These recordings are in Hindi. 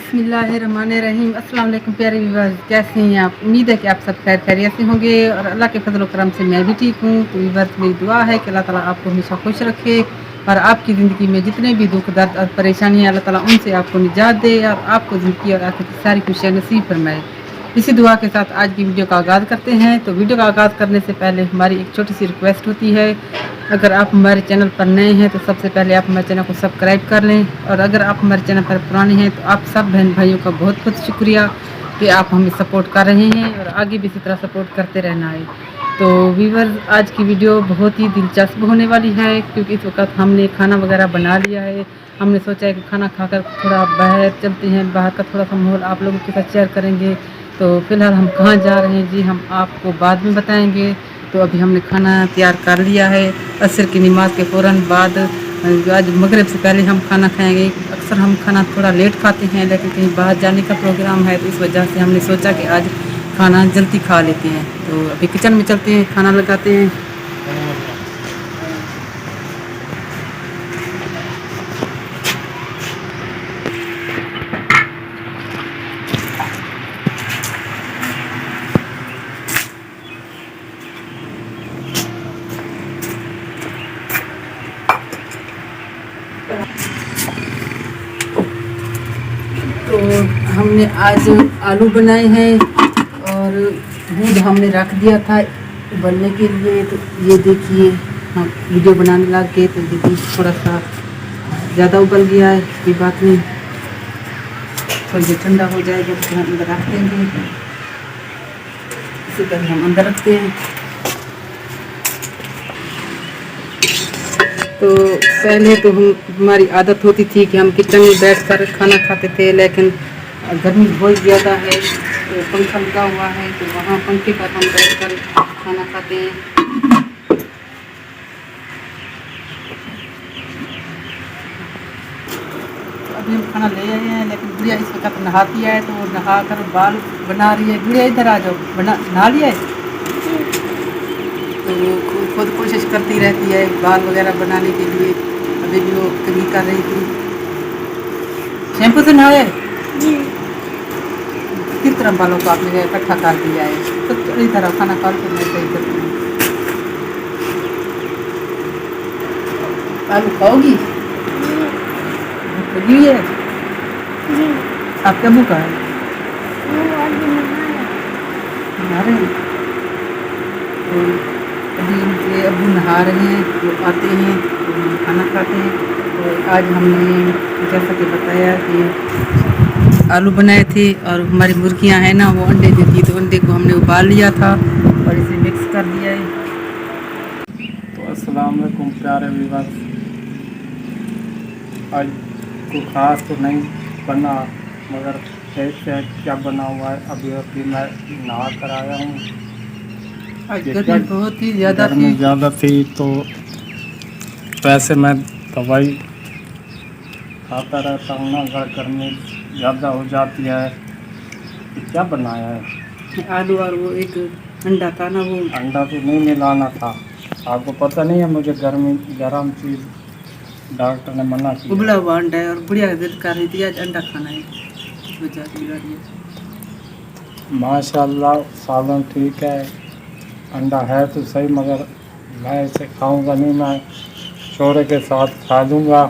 बिस्मिल्लाहिर्रहमानिर्रहीम। अस्सलाम वालेकुम प्यारे व्यूअर्स, कैसे हैं आप? उम्मीद है कि आप सब खैर खैरियत से होंगे और अल्लाह के फजल करम से मैं भी ठीक हूँ। तो व्यूअर्स, मेरी दुआ है कि अल्लाह ताला आपको हमेशा खुश रखे और आपकी ज़िंदगी में जितने भी दुख दर्द और परेशानियाँ, अल्लाह ताला उनसे आपको निजात दे और आपको ज़िंदगी और आखिरत की सारी खुशियाँ नसीब फरमाए। इसी दुआ के साथ आज की वीडियो का आगाज़ करते हैं। तो वीडियो का आगाज़ करने से पहले हमारी एक छोटी सी रिक्वेस्ट होती है, अगर आप हमारे चैनल पर नए हैं तो सबसे पहले आप हमारे चैनल को सब्सक्राइब कर लें और अगर आप हमारे चैनल पर पुराने हैं तो आप सब बहन भाइयों का बहुत बहुत शुक्रिया कि आप हमें सपोर्ट कर रहे हैं और आगे भी इसी तरह सपोर्ट करते रहना है। तो व्यूअर्स, आज की वीडियो बहुत ही दिलचस्प होने वाली है क्योंकि इस वक्त हमने खाना वगैरह बना लिया है। हमने सोचा है कि खाना खाकर थोड़ा बाहर चलते हैं, बाहर का थोड़ा सा माहौल आप लोगों के साथ शेयर करेंगे। तो फिलहाल हम कहाँ जा रहे हैं जी, हम आपको बाद में बताएंगे। तो अभी हमने खाना तैयार कर लिया है। असर की नमाज के फ़ौरन बाद आज मगरिब से पहले हम खाना खाएंगे। अक्सर हम खाना थोड़ा लेट खाते हैं लेकिन कहीं बाहर जाने का प्रोग्राम है तो इस वजह से हमने सोचा कि आज खाना जल्दी खा लेते हैं। तो अभी किचन में चलते हैं, खाना लगाते हैं। तो हमने आज आलू बनाए हैं और दूध हमने रख दिया था उबलने के लिए। तो ये देखिए, हम वीडियो बनाने लग गए तो ये दूध थोड़ा सा ज़्यादा उबल गया है। कोई बात नहीं, थोड़ी देर ठंडा हो जाएगा तो हम अंदर रख देंगे। इसे पहले हम अंदर रखते हैं। तो पहले तो हमारी आदत होती थी कि हम किचन में बैठकर खाना खाते थे, लेकिन गर्मी बहुत ज़्यादा है तो पंखा लगा हुआ है तो वहाँ पंखे पर हम बैठकर खाना खाते हैं। अभी हम खाना ले आए हैं लेकिन गुड़िया इस वक्त नहाती है तो वो नहा कर बाल बना रही है। गुड़िया इधर आ जाओ, नहा लिया है तो वो खुद कोशिश करती रहती है बाल वगैरह बनाने के लिए। अभी भी वो कभी कर रही थी। शैम्पू से नहाए जी। किस तरह बालों को आपने इकट्ठा कर दिया है? तो इस तरह खाना खा तो मैं सही करती हूँ। आलू खाओगी? भूख लगी हुई है जी। आपका मुँह का है? नहा रहे हैं। तो अभी उनके अबू नहा रहे हैं, वो आते हैं तो हम खाना खाते हैं। तो आज हमने जैसा कि बताया कि आलू बनाए थे और हमारी मुर्गियां हैं ना, वो अंडे देती, तो अंडे को हमने उबाल लिया था और इसे मिक्स कर दिया है। तो अस्सलाम वालेकुम प्यारे व्यूअर्स, आज को खास तो नहीं बना मगर कैसे क्या बना हुआ है। अभी मैं नहा कर आया हूँ। गर्मी बहुत ही ज़्यादा थी तो वैसे मैं दवाई खाता रहता हूँ ना, अगर गर्मी ज़्यादा हो जाती है। क्या बनाया है? आलू और वो एक अंडा था ना, वो अंडा तो नहीं मिलाना था। आपको पता नहीं है, मुझे गर्म चीज़ डॉक्टर ने मना किया। उबला हुआ अंडा है और बुढ़िया जिद कर रही थी आज अंडा खाना है, इस वजह से मिला रही है। माशाल्लाह सालन ठीक है, अंडा है तो सही मगर मैं इसे खाऊंगा नहीं, मैं शोरे के साथ खा लूँगा।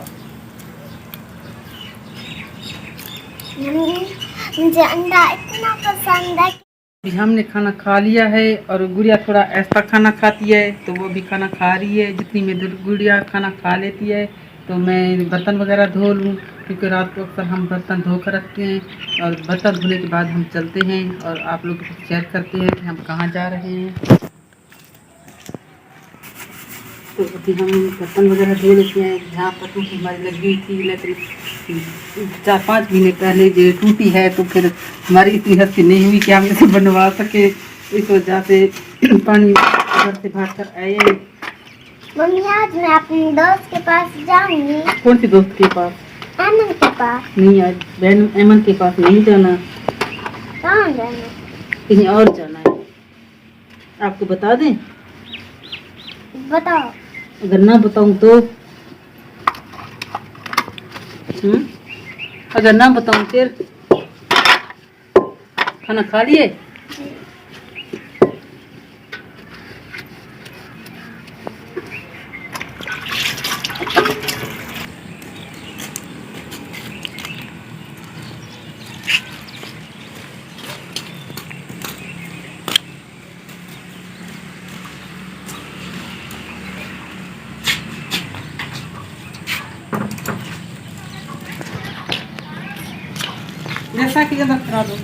मुझे अंडा इतना पसंद है। अभी हमने खाना खा लिया है और गुड़िया थोड़ा ऐसा खाना खाती है तो वो भी खाना खा रही है। जितनी में गुड़िया खाना खा लेती है तो मैं बर्तन वगैरह धो लूँ क्योंकि रात को अक्सर हम बर्तन धो कर रखते हैं और बर्तन धोने के बाद हम चलते हैं और आप लोगों को शेयर करते हैं कि हम कहाँ जा रहे हैं। तो अभी हम बर्तन वगैरह धो लेते हैं। जहाँ पर टूटी हमारी लगी हुई थी, लेकिन 4-5 महीने पहले जो टूटी है तो फिर हमारी इतनी हस्ती नहीं हुई कि हम इसे बनवा सके। इस वजह से पानी घर से भाग कर आए हैं। मम्मी आज मैं अपने दोस्त के पास जाऊंगी। कौन सी दोस्त के पास? अमन के पास। नहीं, आज बहन अमन के पास नहीं जाना। कहाँ जाना? कहीं और जाना है। आपको बता दें? बताओ। अगर ना बताऊं तो? अगर ना बताऊं फिर? खाना खा लिए? जैसा कि ज़्यादा करा दो।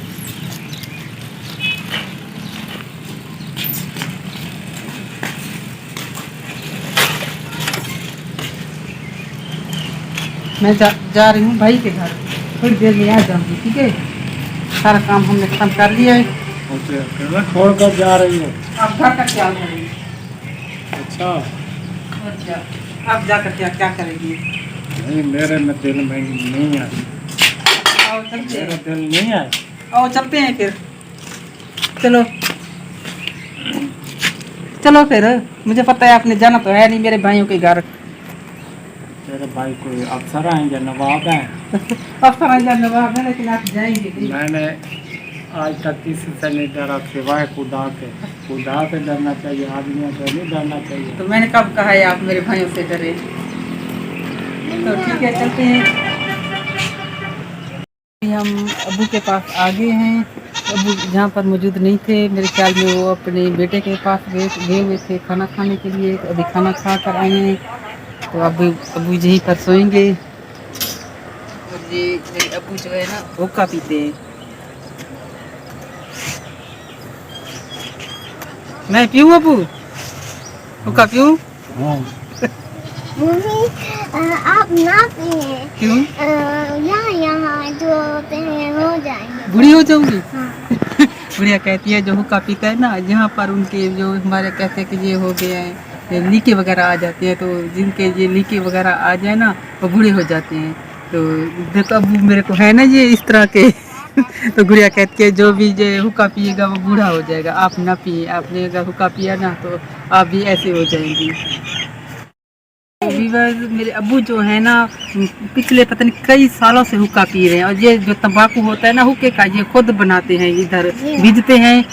मैं जा रही हूँ भाई के घर, थोड़ी देर में आ जाऊँगी, ठीक है? सारा काम हमने खत्म कर लिया है। छोड़ कर जा रही हो? अब घर का क्या करेंगे? अच्छा, और क्या, अब जाकर क्या करेंगी? नहीं मेरे में दिल में नहीं आई, आओ चलते मेरा हैं। दिल नहीं आई। आओ चलते हैं फिर, चलो चलो फिर। मुझे पता है आपने जाना तो है नहीं मेरे भाइयों के घर। तेरे भाई कोई अफसर हैं या नवाब हैं? अफसर या नवाब है, लेकिन आप जाएंगे नहीं। मैंने आज तक किसी से नहीं डरा सिवाय खुदा के। खुदा से डरना चाहिए, आदमियों से नहीं डरना चाहिए। तो मैंने कब कहा है आप मेरे भाइयों से डरे? तो ठीक है चलते हैं। अभी हम अबू के पास आ गए हैं। अबू जहाँ पर मौजूद नहीं थे, मेरे ख्याल में वो अपने बेटे के पास गए हुए थे खाना खाने के लिए। अभी खाना खा कर आए हैं, तो अबू यहीं पर सोएंगे। और ये मेरे अबू जो है ना हुक्का पीते हैं। मैं पीऊँ अबू? हुक्का पीऊँ? हाँ, मम्मी आप ना पिए। क्यों? यहाँ जो होते हैं हो जाएंगे। बुढ़ी हो जाऊंगी? हाँ। बुढ़िया कहती है जो हुक्का पीता है ना, जहाँ पर उनके जो हमारे कहते हैं कि ये हो गया है, लीके वगैरह आ जाती है, तो जिनके ये लीके वगैरह आ जाए ना वो बूढ़े हो जाते हैं। तो देखो अब मेरे को है ना ये इस तरह के तो गुड़िया कहती है जो भी जो हुक्का पिएगा वो बूढ़ा हो जाएगा, आप ना पिए। आपने अगर हुक्का पिया ना तो आप भी ऐसे हो जाएंगी। मेरे अब्बू जो है ना पिछले पता नहीं कई सालों से हुक्का पी रहे हैं। और ये जो तंबाकू होता है ना हुक्के का, ये खुद बनाते हैं, इधर बीजते हैं,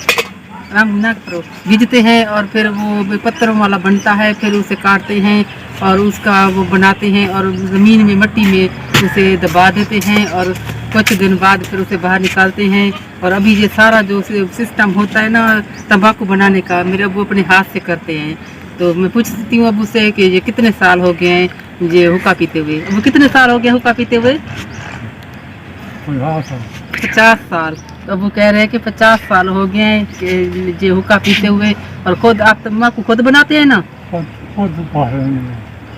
ना करो, बीजते हैं और फिर वो पत्थरों वाला बनता है, फिर उसे काटते हैं और उसका वो बनाते हैं और ज़मीन में मिट्टी में उसे दबा देते हैं और कुछ दिन बाद फिर उसे बाहर निकालते हैं। और अभी ये सारा जो सिस्टम होता है ना तंबाकू बनाने का, मेरे अब्बू अपने हाथ से करते हैं। तो मैं पूछती हूँ अब्बू से कि ये कितने साल हो गए हैं ये हुक्का पीते हुए? वो कितने साल हो गए हुक्का पीते हुए? 50 साल। तो अब्बू कह रहे हैं कि 50 साल हो गए हैं कि ये हुक्का पीते हुए। और खुद आप तम्बाकू खुद बनाते हैं ना?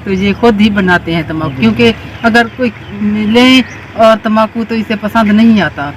तो ये खुद ही बनाते हैं तम्बाकू, क्योंकि अगर कोई ले और तम्बाकू तो इसे पसंद नहीं आता।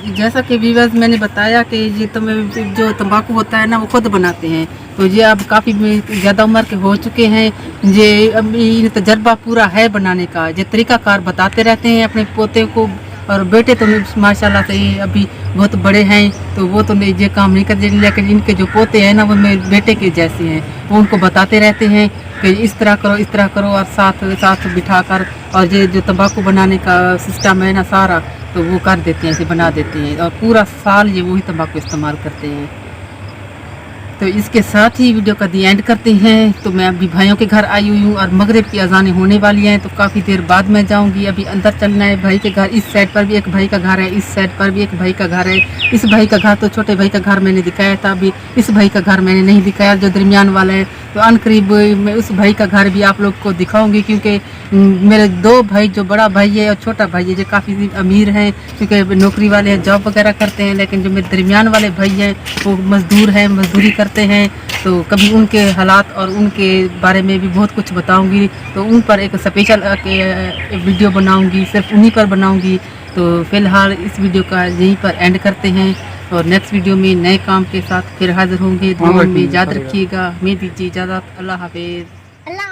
जैसा कि व्यूअर्स मैंने बताया कि ये जो तंबाकू होता है ना वो खुद बनाते हैं। तो ये अब काफ़ी ज़्यादा उम्र के हो चुके हैं, ये अभी तजर्बा पूरा है बनाने का। ये तरीक़ाकार बताते रहते हैं अपने पोते को। और बेटे तो माशाल्लाह से अभी बहुत बड़े हैं, तो वो तो ये काम नहीं करते, लेकिन इनके जो पोते हैं ना वो मेरे बेटे के जैसे हैं। वो उनको बताते रहते हैं कि इस तरह करो इस तरह करो, और साथ साथ बिठा कर। और ये जो तंबाकू बनाने का सिस्टम है ना सारा, तो वो कर देते हैं, इसे बना देते हैं और पूरा साल ये वही तंबाकू इस्तेमाल करते हैं। तो इसके साथ ही वीडियो का दी एंड करते हैं। तो मैं अभी भाइयों के घर आई हुई हूँ और मगरिब की अजानें होने वाली हैं, तो काफ़ी देर बाद मैं जाऊँगी। अभी अंदर चलना है भाई के घर। इस साइड पर भी एक भाई का घर है, इस साइड पर भी एक भाई का घर है। इस भाई का घर तो छोटे भाई का घर मैंने दिखाया था, अभी इस भाई का घर मैंने नहीं दिखाया जो दरमियान वाला है। तो अनकरीब मैं उस भाई का घर भी आप लोग को दिखाऊंगी, क्योंकि मेरे दो भाई, जो बड़ा भाई है और छोटा भाई है, जो काफ़ी अमीर हैं, क्योंकि नौकरी वाले हैं, जॉब वगैरह करते हैं। लेकिन जो मेरे दरमियान वाले भाई हैं वो मज़दूर हैं, मजदूरी करते हैं। तो कभी उनके हालात और उनके बारे में भी बहुत कुछ बताऊंगी। तो उन पर एक स्पेशल वीडियो बनाऊंगी, सिर्फ उन्हीं पर बनाऊंगी। तो फ़िलहाल इस वीडियो का यहीं पर एंड करते हैं और नेक्स्ट वीडियो में नए काम के साथ फिर हाजिर होंगे। दुआ में याद रखिएगा। मैं दीजिए इजाज़त। अल्लाह हाफिज़। अल्लाह